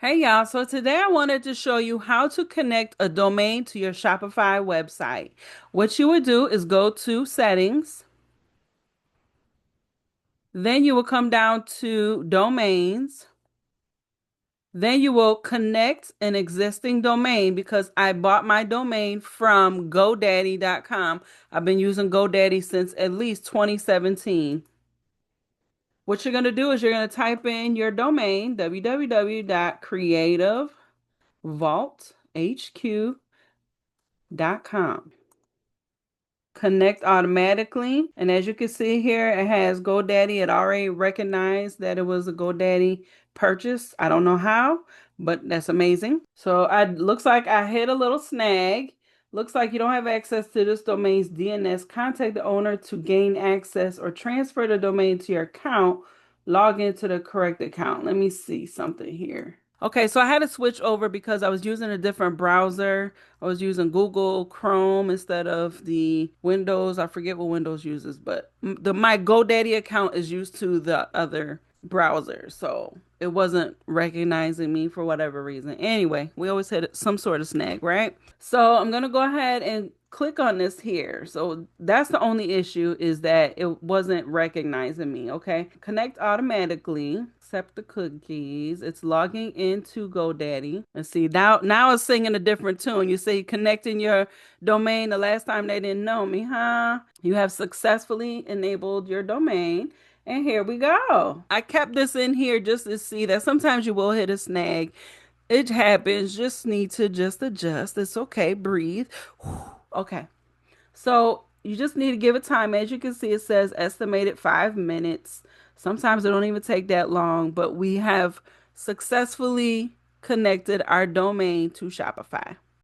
Hey y'all, so today I wanted to show you how to connect a domain to your Shopify website. What you would do is go to settings, then you will come down to domains, then you will connect an existing domain because I bought my domain from GoDaddy.com. I've been using GoDaddy since at least 2017. What you're going to do is you're going to type in your domain, www.creativevaulthq.com. Connect automatically. And as you can see here, it has GoDaddy. It already recognized that it was a GoDaddy purchase. I don't know how, but that's amazing. So I looks like I hit a little snag. Looks like you don't have access to this domain's DNS. Contact the owner to gain access or transfer the domain to your account. Log into the correct account. Let me see something here. Okay, so I had to switch over because I was using a different browser. I was using Google Chrome instead of the Windows. I forget what Windows uses, but my GoDaddy account is used to the other browser, so it wasn't recognizing me for whatever reason. Anyway, we always hit some sort of snag, right? So I'm gonna go ahead and click on this here. So that's the only issue is that it wasn't recognizing me. Okay. Connect automatically. Accept the cookies. It's logging into GoDaddy. And see now it's singing a different tune. You see connecting your domain the last time they didn't know me, huh? You have successfully enabled your domain. And here we go. I kept this in here just to see that sometimes you will hit a snag. It happens. Just need to just adjust. It's okay. Breathe. Okay. So you just need to give it time. As you can see, it says estimated 5 minutes. Sometimes it don't even take that long, but we have successfully connected our domain to Shopify.